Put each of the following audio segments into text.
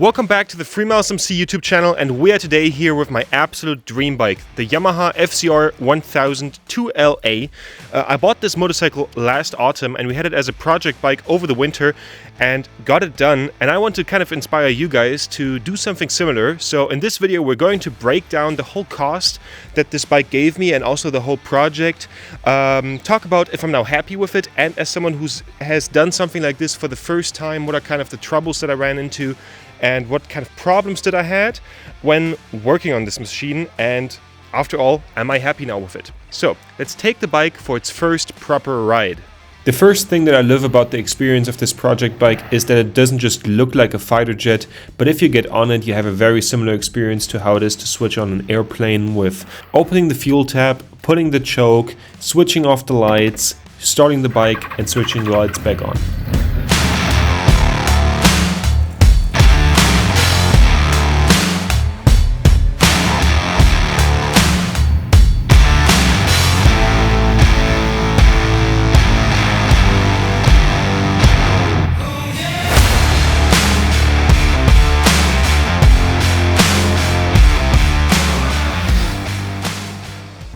Welcome back to the Free Miles MC YouTube channel, and we are today here with my absolute dream bike, the Yamaha FZR 1000 2LA. I bought this motorcycle last autumn and we had it as a project bike over the winter and got it done, and I want to kind of inspire you guys to do something similar. So in this video we're going to break down the whole cost that this bike gave me and also the whole project, talk about if I'm now happy with it, and as someone who has done something like this for the first time, what are kind of the troubles that I ran into and what kind of problems did I had when working on this machine, and after all, am I happy now with it? So let's take the bike for its first proper ride. The first thing that I love about the experience of this project bike is that it doesn't just look like a fighter jet, but if you get on it, you have a very similar experience to how it is to switch on an airplane, with opening the fuel tap, putting the choke, switching off the lights, starting the bike and switching the lights back on.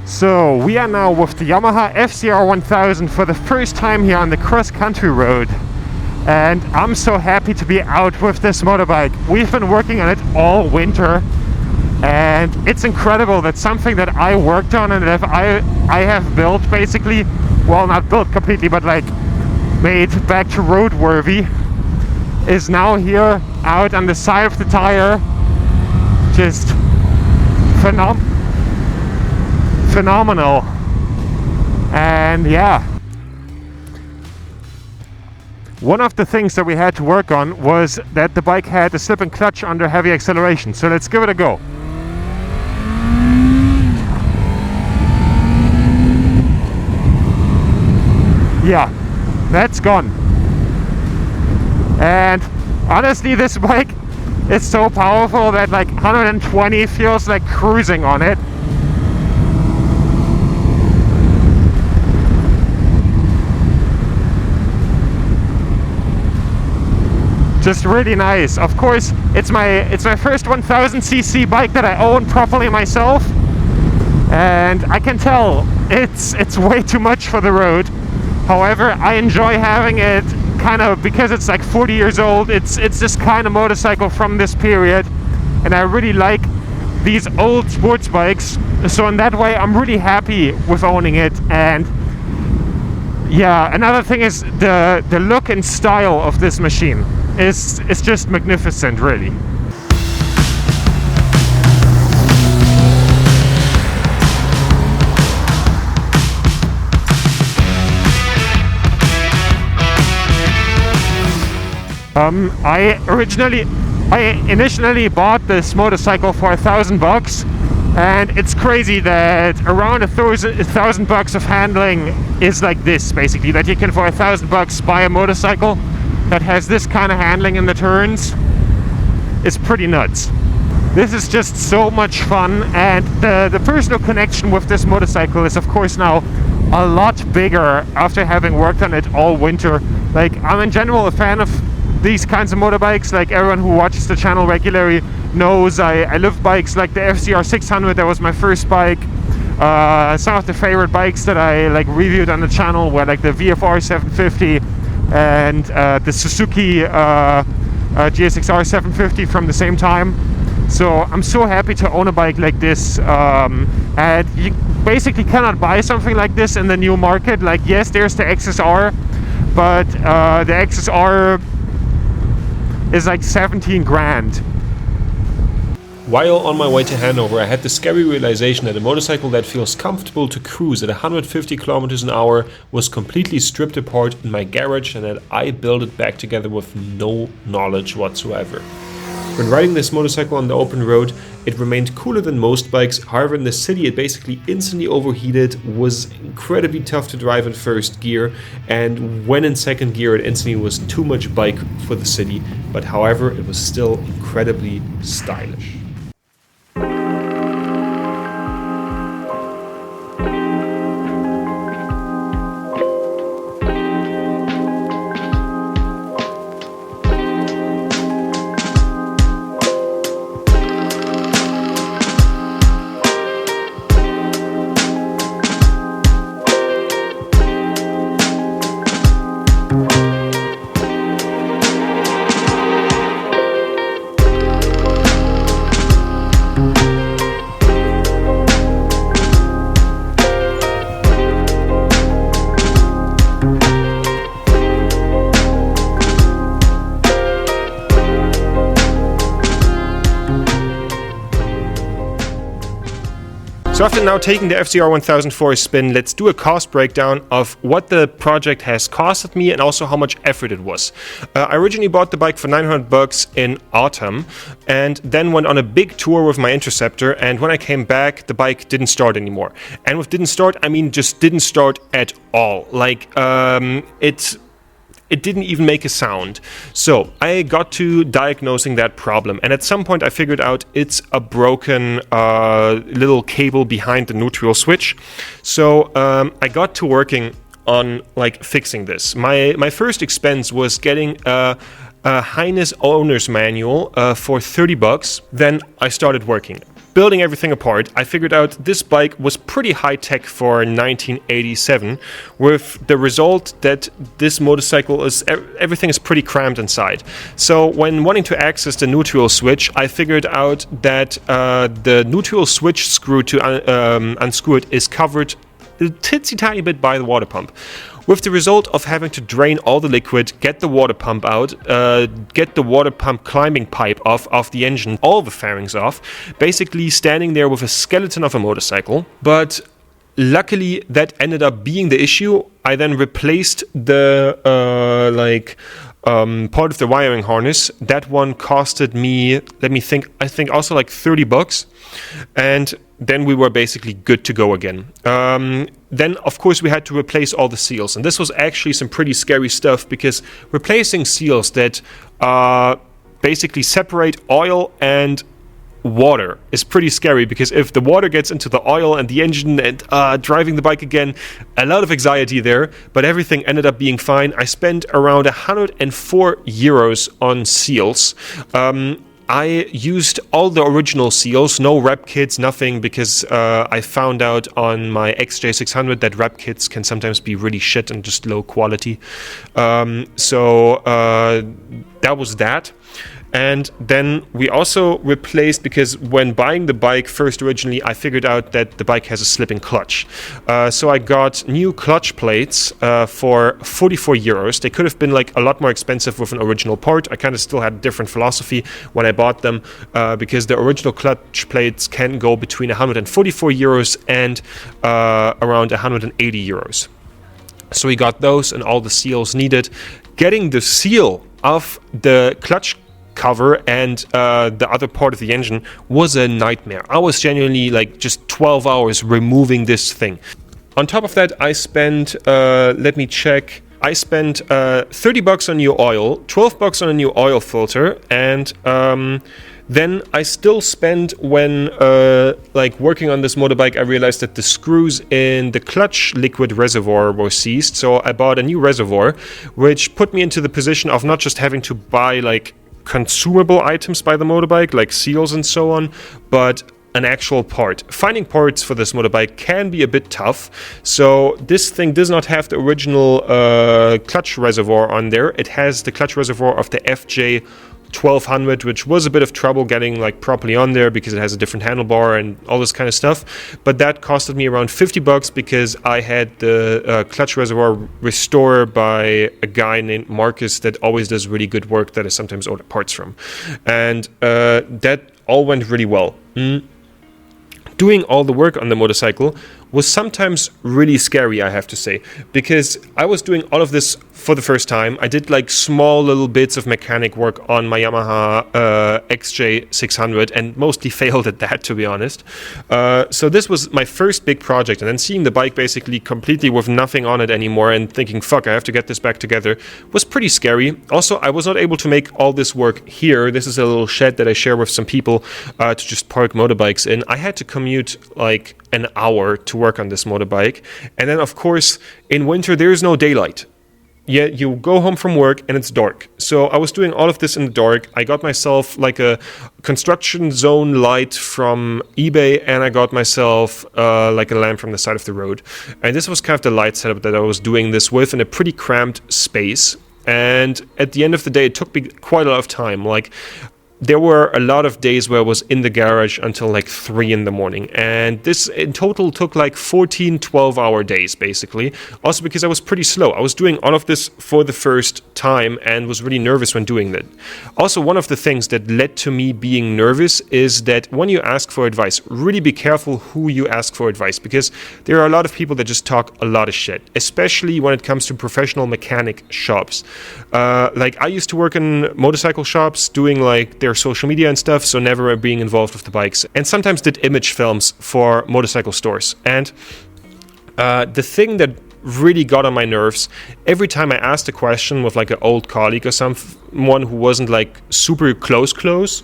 So we are now with the Yamaha FZR 1000 for the first time here on the cross-country road, and I'm so happy to be out with this motorbike. We've been working on it all winter, and it's incredible that something that I worked on and that I have built basically, well, not built completely, but like made back to roadworthy, is now here out on the side of the tire. Just phenomenal. And yeah, one of the things that we had to work on was that the bike had a slip and clutch under heavy acceleration, so let's give it a go. Yeah, that's gone. And honestly, this bike is so powerful that like 120 feels like cruising on it. Just really nice. Of course, it's my first 1000cc bike that I own properly myself, and I can tell it's way too much for the road. However, I enjoy having it kind of because it's like 40 years old. It's this kind of motorcycle from this period, and I really like these old sports bikes. So in that way, I'm really happy with owning it. And yeah, another thing is the look and style of this machine. It's just magnificent, really. I initially bought this motorcycle for $1,000, and it's crazy that around $1,000 of handling is like this, basically, that you can for $1,000 buy a motorcycle that has this kind of handling in the turns. Is pretty nuts. This is just so much fun, and the personal connection with this motorcycle is of course now a lot bigger after having worked on it all winter. Like, I'm in general a fan of these kinds of motorbikes. Like, everyone who watches the channel regularly knows I love bikes like the FZR 600. That was my first bike. Some of the favorite bikes that I like reviewed on the channel were like the VFR 750 and the Suzuki GSX-R 750 from the same time. So I'm so happy to own a bike like this, and you basically cannot buy something like this in the new market. Like, yes, there's the XSR, but the XSR is like 17 grand. While on my way to Hanover, I had the scary realization that a motorcycle that feels comfortable to cruise at 150 kilometers an hour was completely stripped apart in my garage, and that I built it back together with no knowledge whatsoever. When riding this motorcycle on the open road, it remained cooler than most bikes. However, in the city it basically instantly overheated, was incredibly tough to drive in first gear, and when in second gear it instantly was too much bike for the city. But however, it was still incredibly stylish. So after now taking the FZR 1000 for a spin, let's do a cost breakdown of what the project has costed me and also how much effort it was. I originally bought the bike for 900 bucks in autumn and then went on a big tour with my Interceptor, and when I came back the bike didn't start anymore. And with didn't start, I mean just didn't start at all. Like it didn't even make a sound. So I got to diagnosing that problem, and at some point I figured out it's a broken little cable behind the neutral switch. So I got to working on like fixing this. My first expense was getting a Highness owner's manual for 30 bucks. Then I started working. Building everything apart, I figured out this bike was pretty high-tech for 1987, with the result that this motorcycle is everything is pretty cramped inside. So when wanting to access the neutral switch, I figured out that the neutral switch screw to unscrew it is covered a titsy tiny bit by the water pump, with the result of having to drain all the liquid, get the water pump out, get the water pump climbing pipe off the engine, all the fairings off, basically standing there with a skeleton of a motorcycle. But luckily that ended up being the issue. I then replaced the part of the wiring harness. That one costed me, I think also like 30 bucks. And then we were basically good to go again. Then, of course, we had to replace all the seals. And this was actually some pretty scary stuff, because replacing seals that basically separate oil and water is pretty scary, because if the water gets into the oil and the engine and driving the bike again, a lot of anxiety there, but everything ended up being fine. I spent around 104 euros on seals. I used all the original seals, no wrap kits, nothing, because I found out on my XJ600 that wrap kits can sometimes be really shit and just low quality. So that was that. And then we also replaced, because when buying the bike first originally, I figured out that the bike has a slipping clutch. So I got new clutch plates for 44 euros. They could have been like a lot more expensive with an original part. I kind of still had a different philosophy when I bought them, because the original clutch plates can go between 144 euros and around 180 euros. So we got those and all the seals needed. Getting the seal of the clutch cover and the other part of the engine was a nightmare. I was genuinely like just 12 hours removing this thing. On top of that, I spent, let me check, I spent 30 bucks on new oil, 12 bucks on a new oil filter, and then I still spent, when like working on this motorbike, I realized that the screws in the clutch liquid reservoir were seized. So I bought a new reservoir, which put me into the position of not just having to buy like consumable items by the motorbike, like seals and so on, but an actual part. Finding parts for this motorbike can be a bit tough. So this thing does not have the original clutch reservoir on there. It has the clutch reservoir of the FJ 1200, which was a bit of trouble getting like properly on there, because it has a different handlebar and all this kind of stuff. But that costed me around 50 bucks, because I had the clutch reservoir restored by a guy named Marcus that always does really good work that I sometimes order parts from. And that all went really well. Doing all the work on the motorcycle was sometimes really scary, I have to say, because I was doing all of this for the first time. I did like small little bits of mechanic work on my Yamaha XJ600 and mostly failed at that, to be honest. So this was my first big project, and then seeing the bike basically completely with nothing on it anymore and thinking, fuck, I have to get this back together, was pretty scary. Also, I was not able to make all this work here. This is a little shed that I share with some people to just park motorbikes in. I had to commute like an hour to work on this motorbike, and then of course in winter there is no daylight. Yeah, you go home from work and it's dark. So I was doing all of this in the dark. I got myself like a construction zone light from eBay, and I got myself like a lamp from the side of the road. And this was kind of the light setup that I was doing this with in a pretty cramped space. And at the end of the day, it took me quite a lot of time. Like, there were a lot of days where I was in the garage until like 3 in the morning. And this in total took like 14, 12-hour days, basically. Also because I was pretty slow. I was doing all of this for the first time and was really nervous when doing that. Also, one of the things that led to me being nervous is that when you ask for advice, really be careful who you ask for advice, because there are a lot of people that just talk a lot of shit, especially when it comes to professional mechanic shops. Like I used to work in motorcycle shops doing like their social media and stuff, so never being involved with the bikes, and sometimes did image films for motorcycle stores. And the thing that really got on my nerves, every time I asked a question with like an old colleague or someone who wasn't like super close,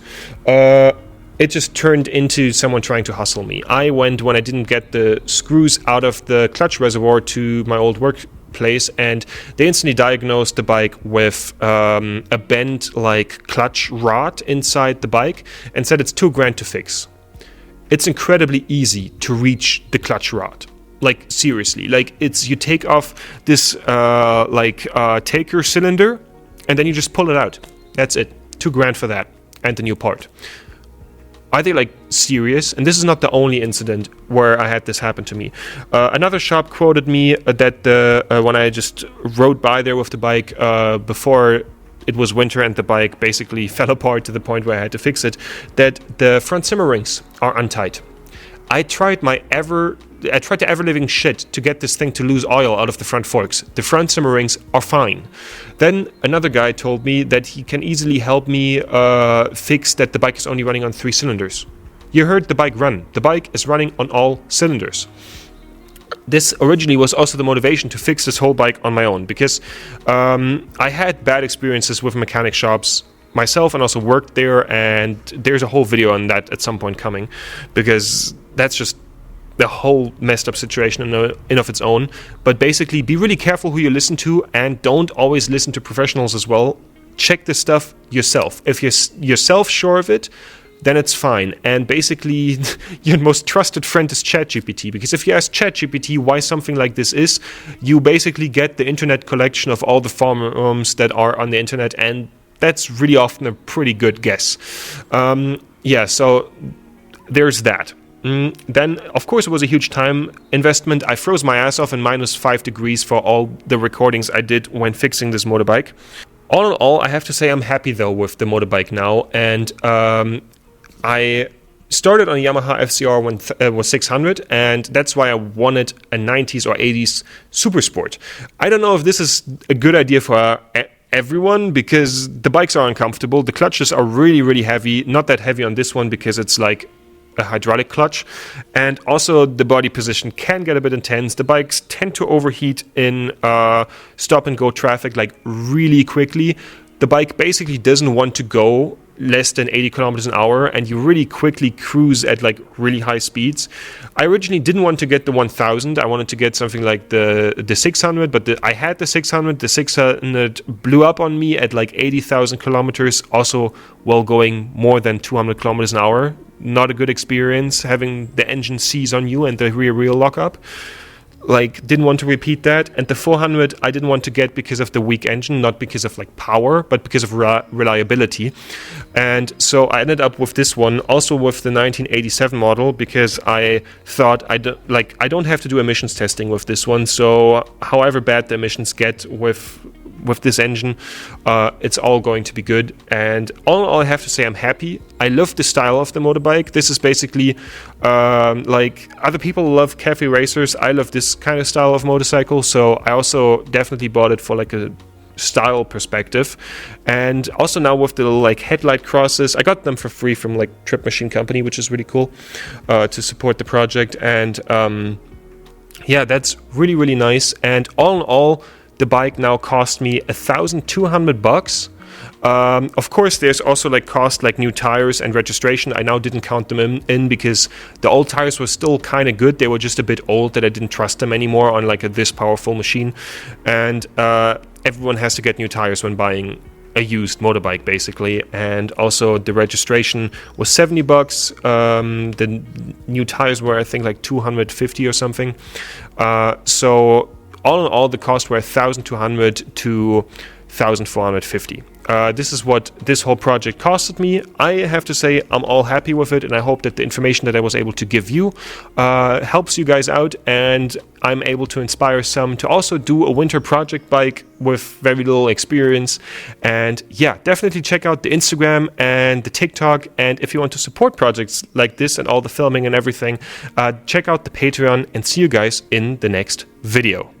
it just turned into someone trying to hustle me. I went when I didn't get the screws out of the clutch reservoir to my old workplace, and they instantly diagnosed the bike with a bent like clutch rod inside the bike and said it's $2,000 to fix. It's incredibly easy to reach the clutch rod. Like seriously, like it's, you take off this taker cylinder and then you just pull it out. That's it. $2,000 for that and the new part. Are they like serious? And this is not the only incident where I had this happen to me. Another shop quoted me that when I just rode by there with the bike before it was winter and the bike basically fell apart to the point where I had to fix it, that the front simmer rings are untight. I tried the ever-living shit to get this thing to lose oil out of the front forks. The front simmer rings are fine. Then another guy told me that he can easily help me fix that the bike is only running on 3 cylinders. You heard the bike run. The bike is running on all cylinders. This originally was also the motivation to fix this whole bike on my own, because I had bad experiences with mechanic shops myself and also worked there, and there's a whole video on that at some point coming, because that's just the whole messed up situation in of its own. But basically, be really careful who you listen to, and don't always listen to professionals as well. Check this stuff yourself. If you're yourself sure of it, then it's fine. And basically, your most trusted friend is ChatGPT, because if you ask ChatGPT why something like this is, you basically get the internet collection of all the forums that are on the internet, and that's really often a pretty good guess. So there's that. Then, of course, it was a huge time investment. I froze my ass off in -5 degrees for all the recordings I did when fixing this motorbike. All in all, I have to say I'm happy, though, with the motorbike now. And I started on a Yamaha FZR when it was 600, and that's why I wanted a 90s or 80s super sport. I don't know if this is a good idea for everyone, because the bikes are uncomfortable. The clutches are really, really heavy. Not that heavy on this one because it's like a hydraulic clutch, and also the body position can get a bit intense. The bikes tend to overheat in stop and go traffic like really quickly. The bike basically doesn't want to go less than 80 kilometers an hour, and you really quickly cruise at like really high speeds. I originally didn't want to get the 1000. I wanted to get something like the 600, but I had the 600. The 600 blew up on me at like 80,000 kilometers, also while going more than 200 kilometers an hour. Not a good experience having the engine seize on you and the rear wheel lock up. Like, didn't want to repeat that. And the 400 I didn't want to get because of the weak engine, not because of like power, but because of reliability. And so I ended up with this one, also with the 1987 model, because I thought I don't have to do emissions testing with this one. So however bad the emissions get with this engine, it's all going to be good. And all in all, I have to say I'm happy. I love the style of the motorbike. This is basically like other people love cafe racers. I love this kind of style of motorcycle, so I also definitely bought it for like a style perspective. And also now with the like headlight crosses, I got them for free from like Trip Machine Company, which is really cool to support the project. And that's really, really nice. And all in all, the bike now cost me $1,200. Of course, there's also like cost like new tires and registration. I now didn't count them in because the old tires were still kind of good. They were just a bit old that I didn't trust them anymore on like this powerful machine. And everyone has to get new tires when buying a used motorbike, basically. And also the registration was $70. The new tires were, I think, like $250 or something. So all in all, the cost were $1,200 to $1,450. this is what this whole project costed me. I have to say I'm all happy with it, and I hope that the information that I was able to give you helps you guys out, and I'm able to inspire some to also do a winter project bike with very little experience. And yeah, definitely check out the Instagram and the TikTok, and if you want to support projects like this and all the filming and everything, check out the Patreon, and see you guys in the next video.